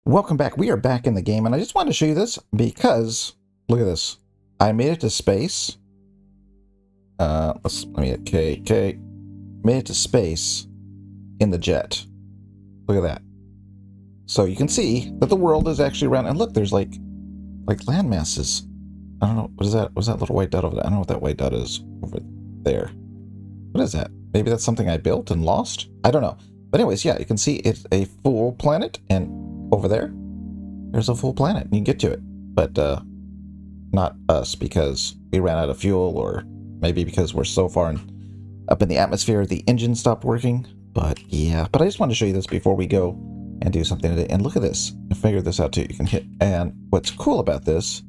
Welcome back. We are back in the game, and I just wanted to show you this because look at this. I made it to space. Let me get K. Made it to space in the jet. Look at that. So you can see that the world is actually around, and look, there's like land masses. I don't know, what is that? Was that little white dot over there? I don't know what that white dot is over there. What is that? Maybe that's something I built and lost? I don't know. But anyways, yeah, you can see it's a full planet, and over there's a full planet, and you can get to it. But not us, because we ran out of fuel, or maybe because we're so far up in the atmosphere, the engine stopped working. But yeah, but I just wanted to show you this before we go and do something today. And look at this. I figured this out too. You can hit, and what's cool about this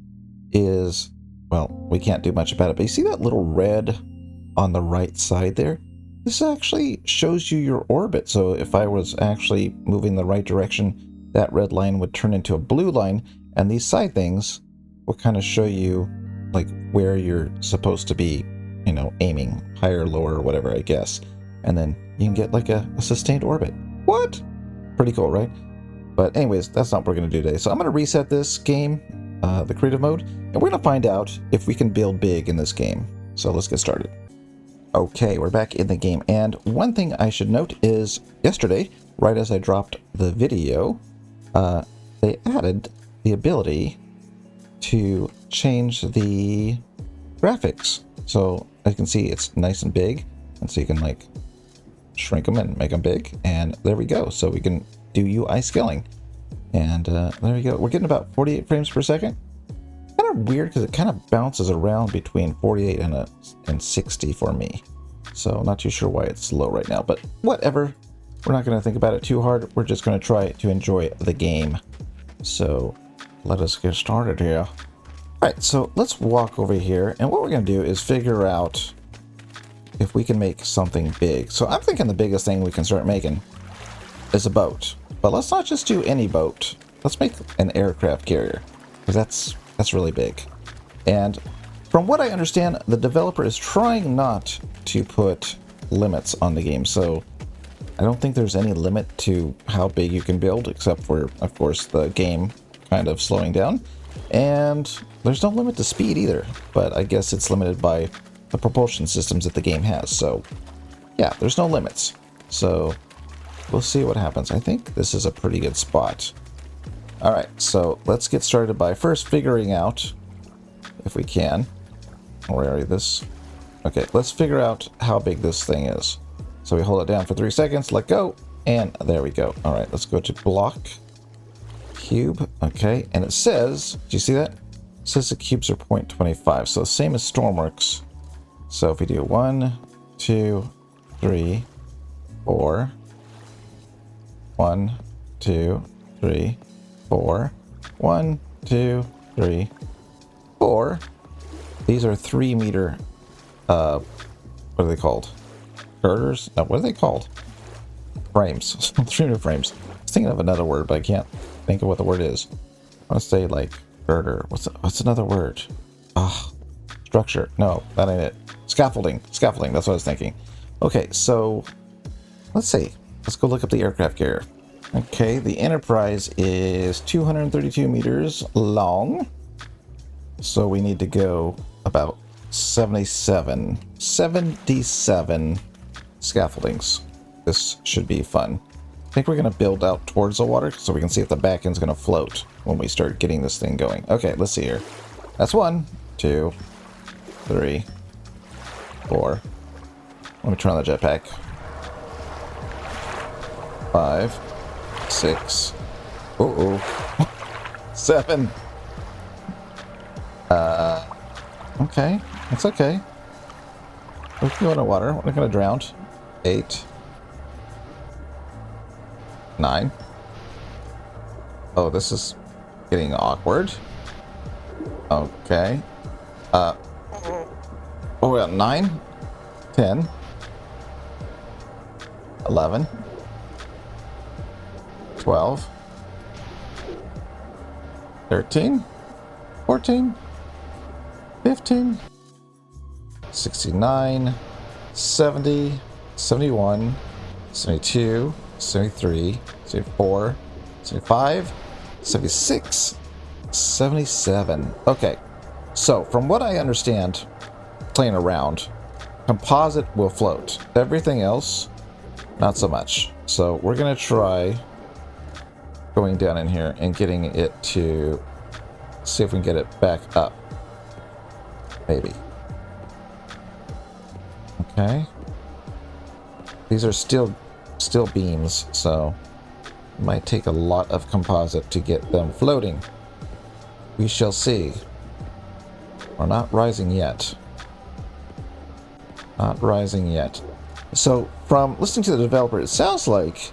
is, well, we can't do much about it, but you see that little red on the right side there? This actually shows you your orbit. So if I was actually moving the right direction, that red line would turn into a blue line, and these side things will kind of show you like where you're supposed to be, you know, aiming higher, lower, whatever, I guess. And then you can get like a sustained orbit. What? Pretty cool, right? But anyways, that's not what we're going to do today. So I'm going to reset this game, the creative mode, and we're going to find out if we can build big in this game. So let's get started. Okay, we're back in the game, and one thing I should note is yesterday, right as I dropped the video, they added the ability to change the graphics. So as you can see, it's nice and big, and so you can like shrink them and make them big, and there we go. So we can do UI scaling, and there we go. We're getting about 48 frames per second. Kind of weird because it kind of bounces around between 48 and 60 for me. So not too sure why it's low right now, but whatever. We're not going to think about it too hard. We're just going to try to enjoy the game. So let us get started here. All right, so let's walk over here, and what we're going to do is figure out if we can make something big. So I'm thinking the biggest thing we can start making is a boat. But let's not just do any boat. Let's make an aircraft carrier, because that's really big. And from what I understand, the developer is trying not to put limits on the game. So I don't think there's any limit to how big you can build, except for, of course, the game kind of slowing down. And there's no limit to speed either, but I guess it's limited by the propulsion systems that the game has. So yeah, there's no limits. So we'll see what happens. I think this is a pretty good spot. All right, so let's get started by first figuring out, if we can, where are this? Okay, let's figure out how big this thing is. So we hold it down for 3 seconds, let go, and there we go. All right, let's go to block, cube, okay, and it says, do you see that? It says the cubes are 0.25, so same as Stormworks. So if we do 1, 2, 3, 4, 1, 2, 3, 4, 1, 2, 3, 4. These are 3 meter, what are they called? Girders? No, what are they called? Frames. 3 meter frames. I was thinking of another word, but I can't think of what the word is. I want to say like girder. What's another word? Ah, structure. No, that ain't it. Scaffolding. Scaffolding. That's what I was thinking. Okay, so let's see. Let's go look up the aircraft carrier. Okay, the Enterprise is 232 meters long. So we need to go about 77 scaffoldings. This should be fun. I think we're going to build out towards the water so we can see if the back end's going to float when we start getting this thing going. Okay, let's see here. That's 1, 2, 3, 4. Let me turn on the jetpack. 5, 6. 7. Okay, that's okay. We can go in the water. We're not going to drown. 8. 9. Oh, this is getting awkward. Okay. Oh, we got 9, 10, 11, 12, 13, 14, 15, 69, 70, 71, 72, 73, 74, 75, 76, 77. Okay, so from what I understand, playing around, composite will float. Everything else, not so much. So we're gonna try going down in here and getting it to see if we can get it back up. Maybe. Okay. These are still beams, so it might take a lot of composite to get them floating. We shall see. We're not rising yet. Not rising yet. So from listening to the developer, it sounds like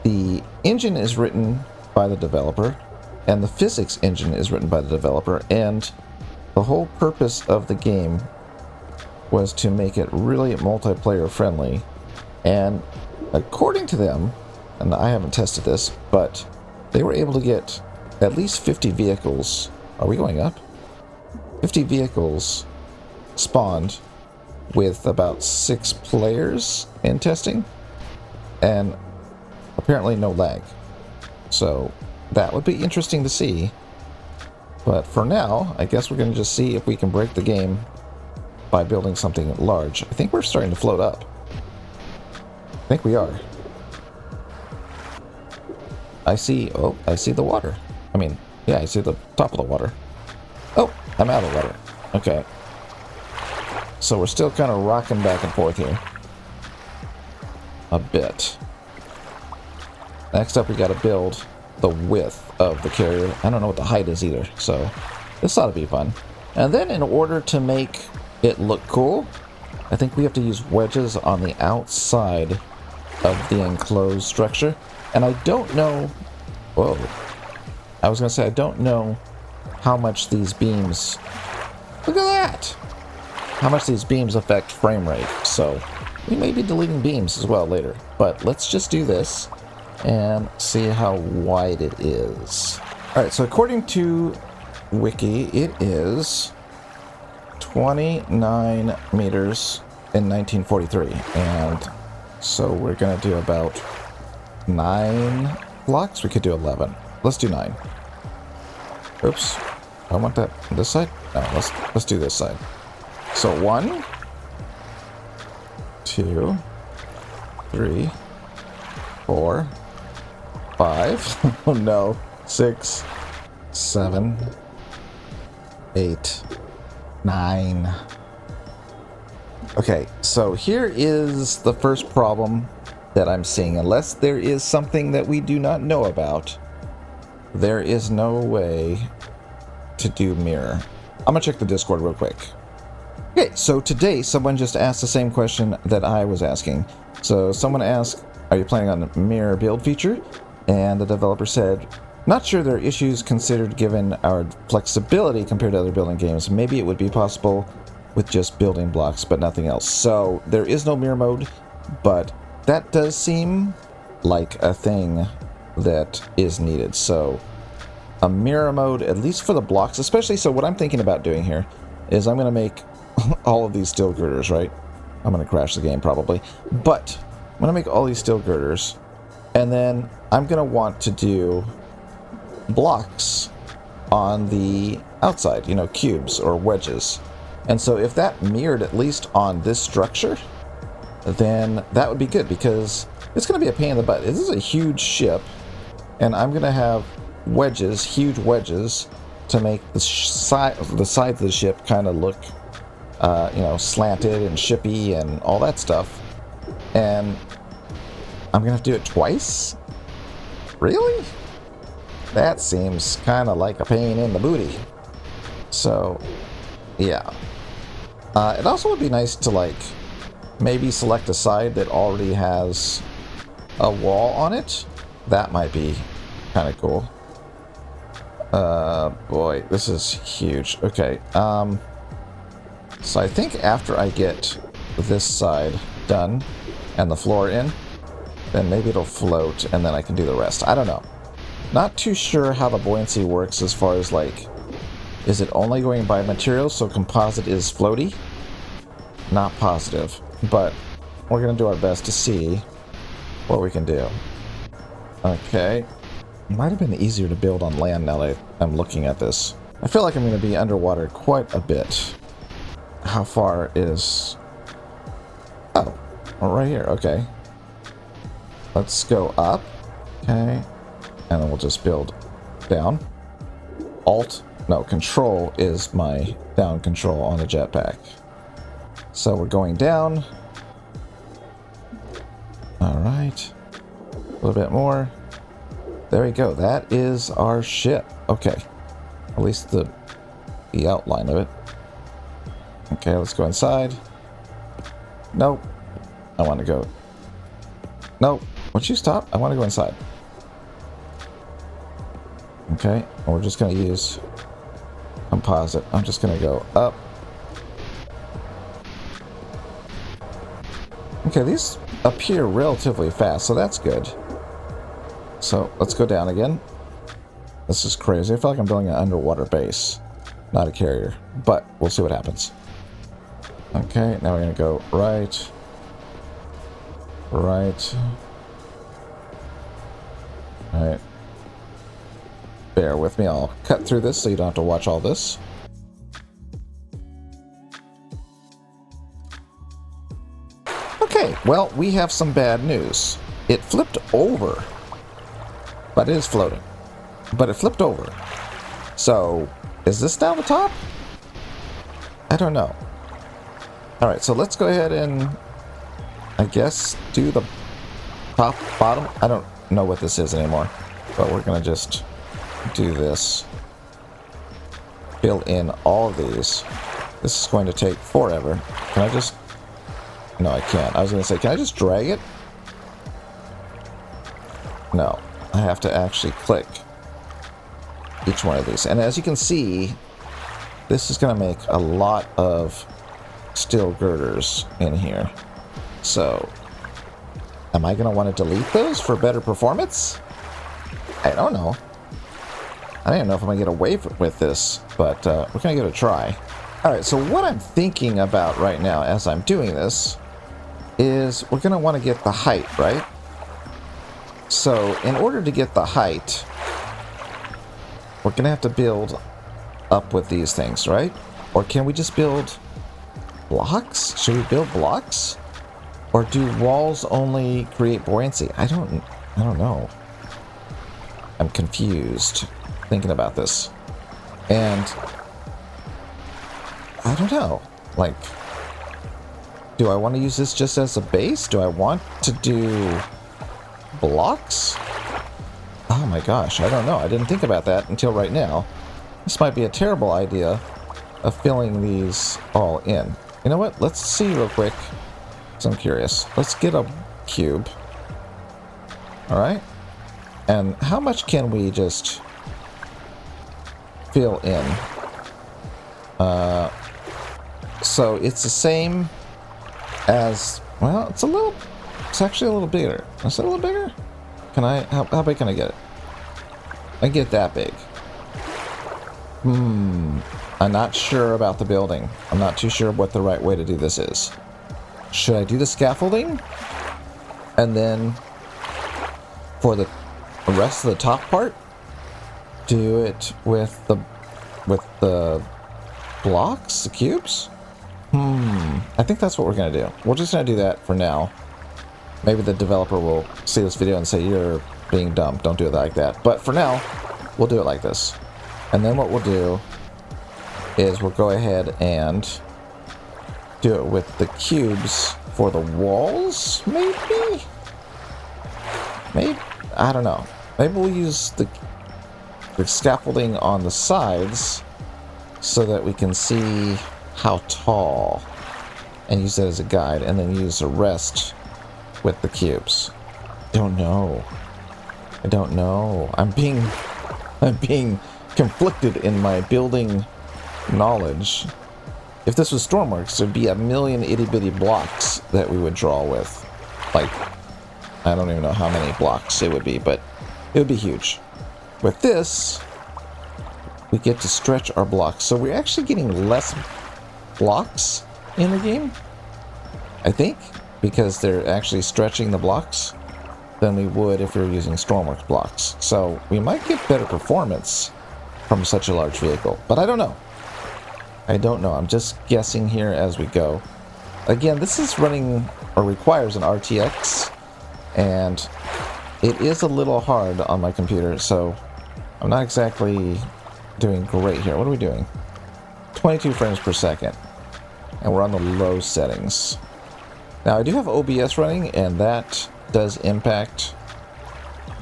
the engine is written by the developer and the physics engine is written by the developer, and the whole purpose of the game was to make it really multiplayer friendly. And according to them, and I haven't tested this, but they were able to get at least 50 vehicles. Are we going up? 50 vehicles spawned with about 6 players in testing, and apparently no lag. So that would be interesting to see. But for now, I guess we're going to just see if we can break the game by building something large. I think we're starting to float up. I think we are. I see the water. I mean, yeah, I see the top of the water. Oh, I'm out of water. Okay. So we're still kind of rocking back and forth here. A bit. Next up, we got to build the width of the carrier. I don't know what the height is either, so this ought to be fun. And then in order to make it look cool, I think we have to use wedges on the outside of the enclosed structure. And I don't know... Whoa. I was going to say, I don't know how much these beams... Look at that! How much these beams affect frame rate. So we may be deleting beams as well later. But let's just do this and see how wide it is. Alright, so according to Wiki, it is 29 meters in 1943. And so we're going to do about 9 blocks. We could do 11. Let's do 9. Oops. I want that on this side? No, let's do this side. So 1, 2, 3, 4, 5. Oh no. 6, 7, 8, 9. Okay, so here is the first problem that I'm seeing. Unless there is something that we do not know about, there is no way to do mirror. I'm gonna check the Discord real quick. Okay, so today someone just asked the same question that I was asking. So someone asked, are you planning on a mirror build feature? And the developer said, not sure there are issues considered given our flexibility compared to other building games. Maybe it would be possible with just building blocks, but nothing else. So there is no mirror mode, but that does seem like a thing that is needed. So a mirror mode, at least for the blocks, especially. So what I'm thinking about doing here is I'm going to make all of these steel girders, right? I'm going to crash the game probably, but I'm going to make all these steel girders, and then I'm going to want to do blocks on the outside, you know, cubes or wedges. And so if that mirrored at least on this structure, then that would be good, because it's going to be a pain in the butt. This is a huge ship, and I'm going to have wedges, huge wedges, to make the sides of the ship kind of look, you know, slanted and shippy and all that stuff. And I'm going to have to do it twice? Really? That seems kind of like a pain in the booty. So, yeah. It also would be nice to, like, maybe select a side that already has a wall on it. That might be kind of cool. Boy, this is huge. Okay, so I think after I get this side done and the floor in, then maybe it'll float and then I can do the rest. I don't know. Not too sure how the buoyancy works as far as, like, is it only going by materials, so composite is floaty? Not positive, but we're going to do our best to see what we can do. Okay, Might have been easier to build on land now that I'm looking at this. I feel like I'm going to be underwater quite a bit. How far is... Oh, we're right here. Okay. Let's go up. Okay. And then we'll just build down. Alt, no, control is my down control on the jetpack. So we're going down. All right. A little bit more. There we go. That is our ship. Okay. At least the outline of it. Okay, let's go inside. Nope. I want to go. Nope. Would you stop? I want to go inside. Okay. And we're just going to use composite. I'm just going to go up. Okay, these appear relatively fast, so that's good. So let's go down again. This is crazy. I feel like I'm building an underwater base, not a carrier, but we'll see what happens. Okay, now we're going to go right. Right. Alright. Bear with me. I'll cut through this so you don't have to watch all this. Okay, well, we have some bad news. It flipped over. But it is floating. But it flipped over. So, is this down the top? I don't know. Alright, so let's go ahead and, I guess, do the top, bottom. I don't know what this is anymore. But we're going to just do this. Fill in all of these. This is going to take forever. Can I just... No, I can't. I was going to say, can I just drag it? No. I have to actually click each one of these. And as you can see, this is going to make a lot of steel girders in here. So, am I going to want to delete those for better performance? I don't know. I don't even know if I'm going to get away with this, but we're going to give it a try. Alright, so what I'm thinking about right now as I'm doing this is we're going to want to get the height, right? So, in order to get the height, we're going to have to build up with these things, right? Or can we just build blocks? Should we build blocks? Or do walls only create buoyancy? I don't know. I'm confused thinking about this. And I don't know. Like, do I want to use this just as a base? Do I want to do blocks? Oh my gosh, I don't know. I didn't think about that until right now. This might be a terrible idea of filling these all in. You know what? Let's see real quick, because I'm curious. Let's get a cube. Alright. And how much can we just fill in? So it's the same as... Well, it's actually a little bigger. Is it a little bigger? Can I... How big can I get it? I can get that big. I'm not sure about the building. I'm not too sure what the right way to do this is. Should I do the scaffolding? And then for the rest of the top part, do it with the blocks, the cubes? I think that's what we're going to do. We're just going to do that for now. Maybe the developer will see this video and say, you're being dumb. Don't do it like that. But for now, we'll do it like this. And then what we'll do is we'll go ahead and do it with the cubes for the walls, maybe? Maybe? I don't know. Maybe we'll use the scaffolding on the sides so that we can see how tall and use that as a guide, and then use the rest with the cubes. Don't know. I don't know. I'm being conflicted in my building knowledge. If this was Stormworks, there'd be a million itty-bitty blocks that we would draw with. Like, I don't even know how many blocks it would be, but it would be huge. With this, we get to stretch our blocks. So we're actually getting less blocks in the game, I think, because they're actually stretching the blocks. than we would if we were using Stormworks blocks. So we might get better performance from such a large vehicle, but I don't know. I don't know. I'm just guessing here as we go. Again, this is running or requires an RTX, and it is a little hard on my computer, so I'm not exactly doing great here. What are we doing? 22 frames per second, and we're on the low settings. Now, I do have OBS running, and that does impact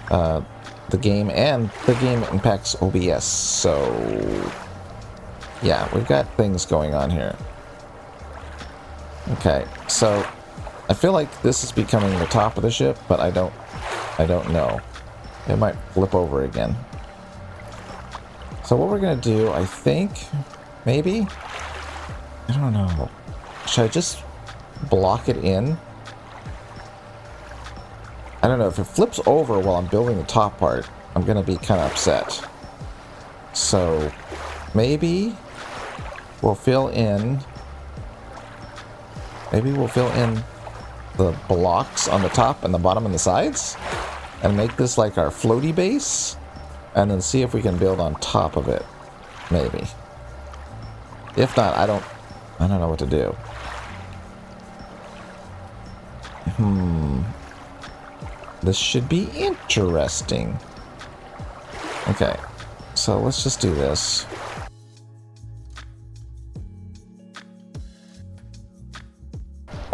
the game, and the game impacts OBS, so yeah, we've got things going on here. Okay, so I feel like this is becoming the top of the ship, but I don't know. It might flip over again. So what we're gonna do, I think, maybe, I don't know. Should I just block it in? I don't know, if it flips over while I'm building the top part, I'm gonna be kind of upset. So maybe we'll fill in the blocks on the top and the bottom and the sides, and make this like our floaty base, and then see if we can build on top of it. Maybe. If not, I don't know what to do. This should be interesting. Okay, so let's just do this.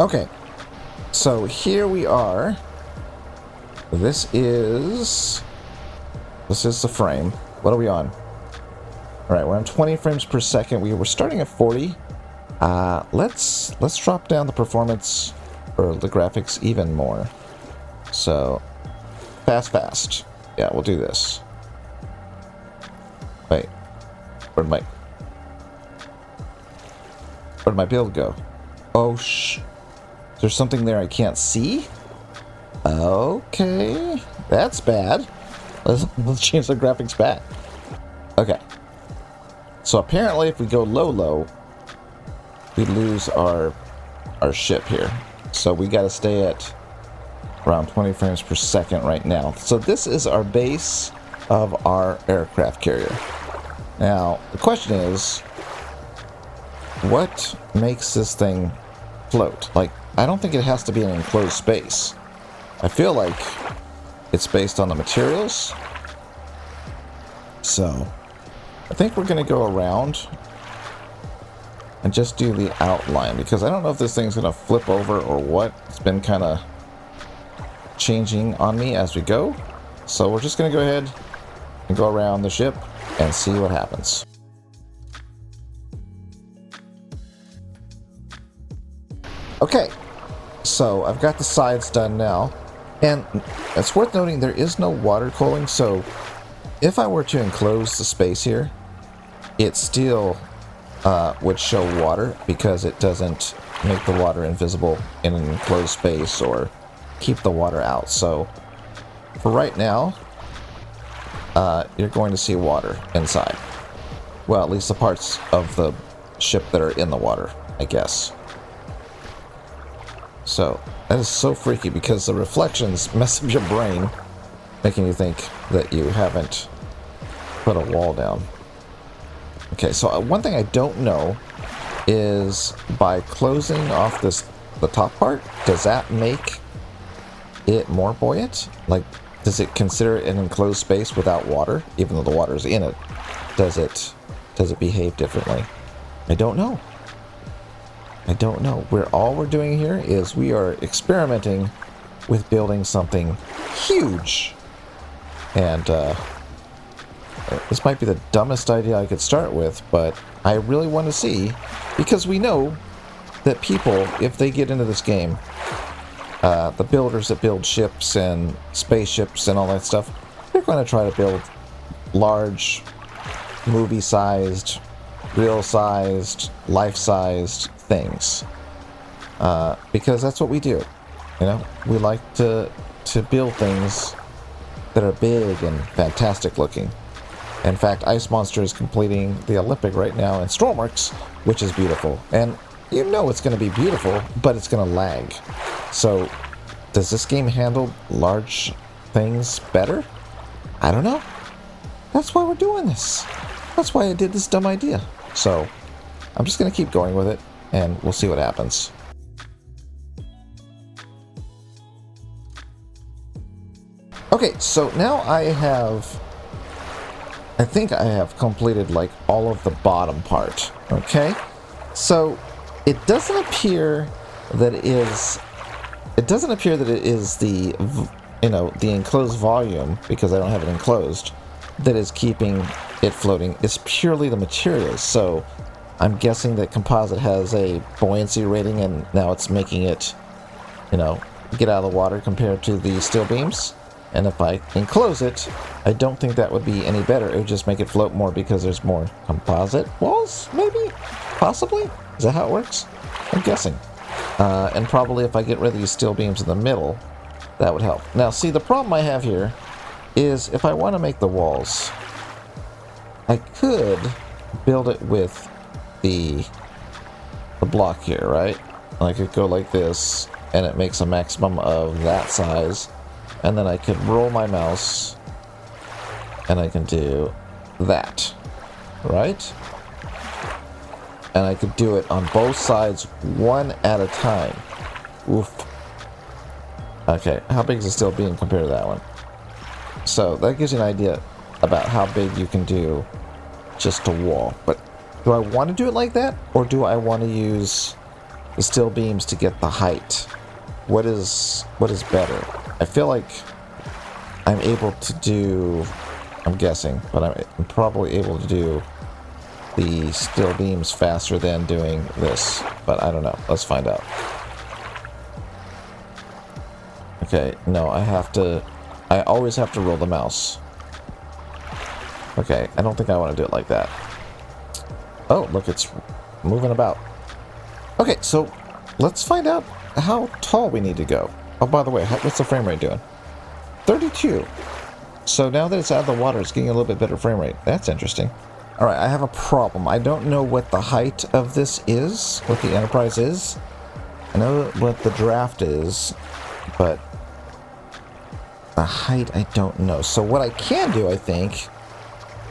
Okay, so here we are. This is the frame. What are we on? All right, we're on 20 frames per second. We were starting at 40. Let's drop down the performance or the graphics even more. So fast. Yeah, we'll do this. Wait, where'd my build go? Oh is there something there I can't see? Okay, that's bad. Let's change the graphics back. Okay. So apparently if we go low, we lose our ship here. So we gotta stay at around 20 frames per second right now. So this is our base of our aircraft carrier. Now, the question is, what makes this thing float? Like, I don't think it has to be an enclosed space. I feel like it's based on the materials. So I think we're going to go around and just do the outline, because I don't know if this thing's going to flip over or what. It's been kind of changing on me as we go. So we're just going to go ahead and go around the ship and see what happens. Okay, so I've got the sides done now, and it's worth noting there is no water cooling, so if I were to enclose the space here, it still would show water, because it doesn't make the water invisible in an enclosed space or keep the water out. So for right now, you're going to see water inside. Well, at least the parts of the ship that are in the water, I guess. So that is so freaky, because the reflections mess up your brain, making you think that you haven't put a wall down. Okay, so one thing I don't know is, by closing off the top part, does that make it more buoyant? Like, does it consider it an enclosed space without water, even though the water's in it? Does it behave differently? I don't know. All we're doing here is we are experimenting with building something huge. And this might be the dumbest idea I could start with, but I really want to see, because we know that people, if they get into this game, the builders that build ships and spaceships and all that stuff, they're going to try to build large, movie-sized, real-sized, life-sized things, because that's what we do. You know, we like to build things that are big and fantastic looking. In fact, Ice Monster is completing the Olympic right now in Stormworks, which is beautiful. And you know it's going to be beautiful, but it's going to lag. So Does this game handle large things better? I don't know. That's why we're doing this. That's why I did this dumb idea. So I'm just going to keep going with it, and we'll see what happens. Okay, so now I think I have completed like all of the bottom part. Okay, so it doesn't appear that it is the, you know, the enclosed volume, because I don't have it enclosed, that is keeping it floating. It's purely the materials. So I'm guessing that composite has a buoyancy rating, and now it's making it, you know, get out of the water compared to the steel beams. And if I enclose it, I don't think that would be any better. It would just make it float more because there's more composite walls, maybe? Possibly? Is that how it works? I'm guessing. And probably if I get rid of these steel beams in the middle, that would help. Now, see, the problem I have here is if I want to make the walls, I could build it with the block here, right? I could go like this, and it makes a maximum of that size. And then I could roll my mouse, and I can do that, right? And I could do it on both sides, one at a time. Oof. Okay, how big is the steel beam compared to that one? So that gives you an idea about how big you can do just a wall. But do I want to do it like that, or do I want to use the steel beams to get the height? What is better? I feel like I'm able to do, I'm guessing, but I'm probably able to do the steel beams faster than doing this, but I don't know. Let's find out. Okay, no, I always have to roll the mouse. Okay, I don't think I want to do it like that. Oh, look, it's moving about. Okay, so let's find out how tall we need to go. Oh, by the way, what's the frame rate doing? 32. So now that it's out of the water, it's getting a little bit better frame rate. That's interesting. All right, I have a problem. I don't know what the height of this is, what the Enterprise is. I know what the draft is, but the height I don't know. So what I can do, I think,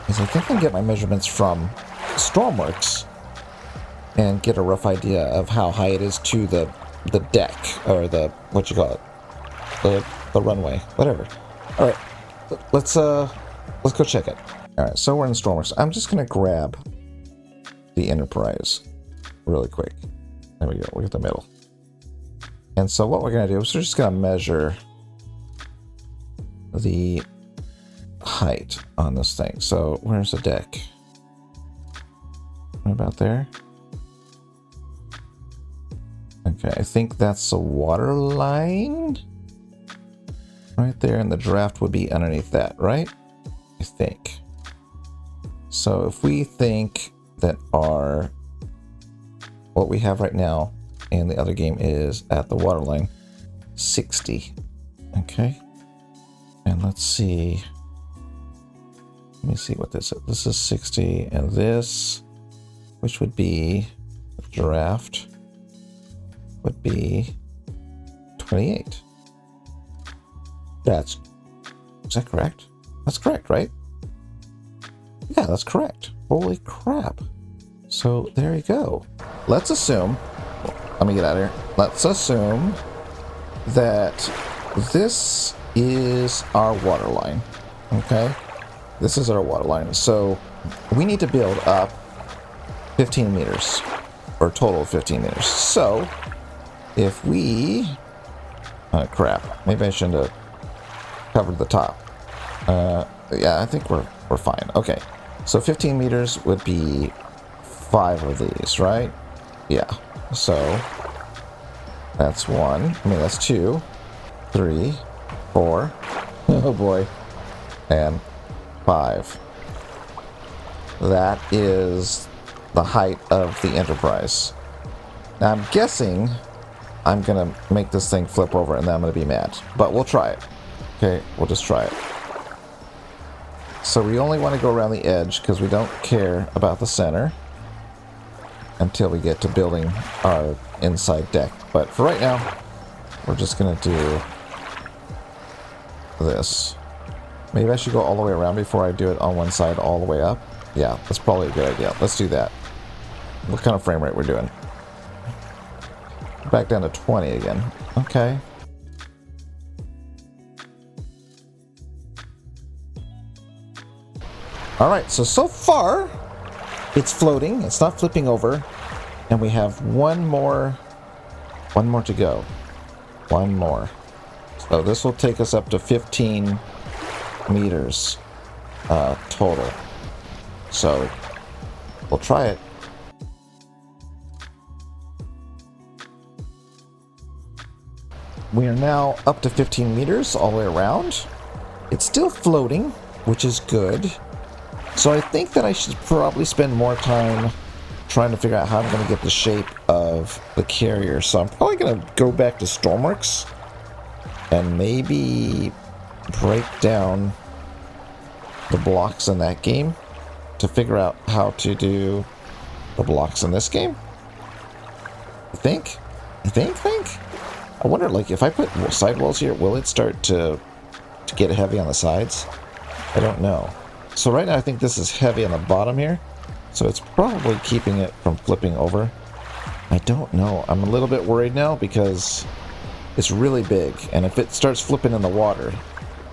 is I think I can get my measurements from Stormworks and get a rough idea of how high it is to the deck, or the, what you call it, the runway, whatever. All right, let's go check it. All right, so we're in Stormworks. I'm just gonna grab the Enterprise really quick. There we go. Look at the middle. And so what we're gonna do is we're just gonna measure the height on this thing. So where's the deck? Right about there. Okay, I think that's the water line right there, and the draft would be underneath that, right? I think. So if we think that what we have right now in the other game is at the water line, 60. Okay. And let's see. Let me see what this is. This is 60, and this, which would be the draft, would be 28. Is that correct? That's correct, right? Yeah, that's correct. Holy crap. So there you go. Let's assume, let me get out of here. Let's assume that this is our water line. Okay? This is our water line. So we need to build up 15 meters, or total of 15 meters. So if we, oh crap, maybe I shouldn't have covered the top. Yeah, I think we're fine. Okay, so 15 meters would be 5 of these, right? Yeah, so that's 1. I mean, that's 2, 3, 4. Oh boy, and 5. That is the height of the Enterprise. Now I'm guessing I'm gonna make this thing flip over and then I'm gonna be mad, but we'll try it. Okay, we'll just try it. So we only want to go around the edge because we don't care about the center until we get to building our inside deck. But for right now, we're just gonna do this. Maybe I should go all the way around before I do it on one side all the way up. Yeah, that's probably a good idea. Let's do that. What kind of frame rate we're doing? Back down to 20 again. Okay. Alright, so far, it's floating. It's not flipping over. And we have one more to go. One more. So this will take us up to 15 meters total. So we'll try it. We are now up to 15 meters all the way around. It's still floating, which is good. So I think that I should probably spend more time trying to figure out how I'm going to get the shape of the carrier. So I'm probably going to go back to Stormworks and maybe break down the blocks in that game to figure out how to do the blocks in this game. I think. I wonder, like, if I put sidewalls here, will it start to get heavy on the sides? I don't know. So right now I think this is heavy on the bottom here. So it's probably keeping it from flipping over. I don't know. I'm a little bit worried now because it's really big. And if it starts flipping in the water,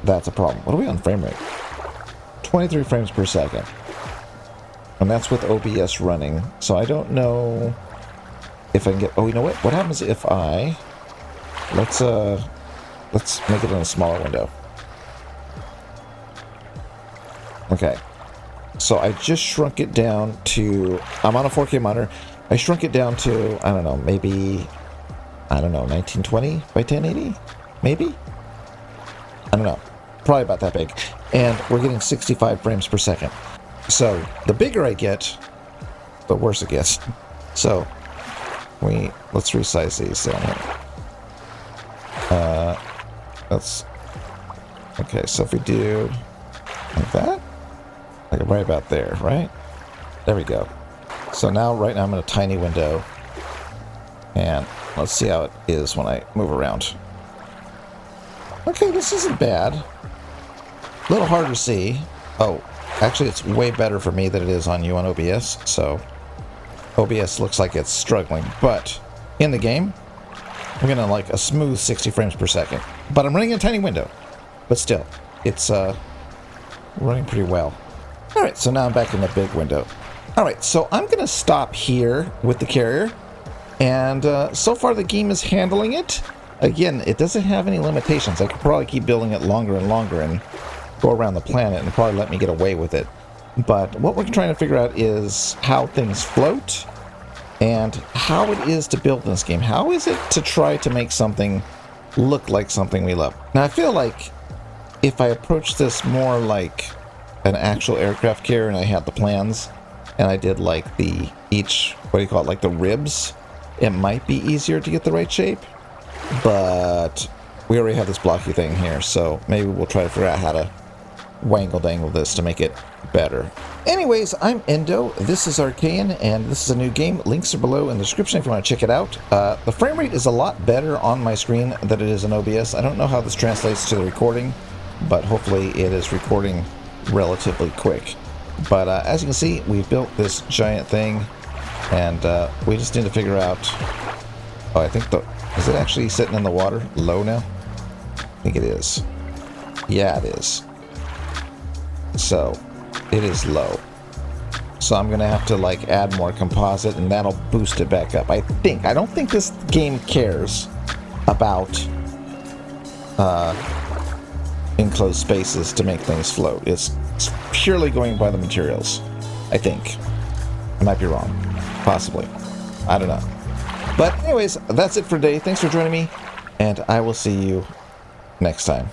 that's a problem. What are we on frame rate? 23 frames per second. And that's with OBS running. So I don't know if I can get... Oh, you know what? What happens if I... Let's make it in a smaller window. Okay. So I just shrunk it down to... I'm on a 4K monitor. I shrunk it down to, I don't know, maybe... I don't know, 1920 by 1080? Maybe? I don't know. Probably about that big. And we're getting 65 frames per second. So the bigger I get, the worse it gets. So let's resize these down here. Okay, so if we do like that, like right about there, right? There we go. So now, right now I'm in a tiny window, and let's see how it is when I move around. Okay, this isn't bad. A little hard to see. Oh, actually it's way better for me than it is on you on OBS, so OBS looks like it's struggling, but in the game, I'm getting like a smooth 60 frames per second. But I'm running in a tiny window. But still, it's running pretty well. Alright, so now I'm back in the big window. Alright, so I'm going to stop here with the carrier. And so far the game is handling it. Again, it doesn't have any limitations. I could probably keep building it longer and longer and go around the planet and probably let me get away with it. But what we're trying to figure out is how things float and how it is to build this game. How is it to try to make something look like something we love? Now, I feel like if I approach this more like an actual aircraft carrier and I had the plans and I did like the what do you call it, like the ribs, it might be easier to get the right shape. But we already have this blocky thing here, so maybe we'll try to figure out how to wangle-dangle this to make it better. Anyways, I'm Endo, this is Archean, and this is a new game. Links are below in the description if you want to check it out. The frame rate is a lot better on my screen than it is in OBS. I don't know how this translates to the recording, but hopefully it is recording relatively quick. But as you can see, we've built this giant thing, and we just need to figure out... Oh, I think is it actually sitting in the water low now? I think it is. Yeah, it is. So, it is low. So I'm going to have to like add more composite and that'll boost it back up. I think. I don't think this game cares about enclosed spaces to make things float. It's purely going by the materials. I think. I might be wrong. Possibly. I don't know. But anyways, that's it for today. Thanks for joining me, and I will see you next time.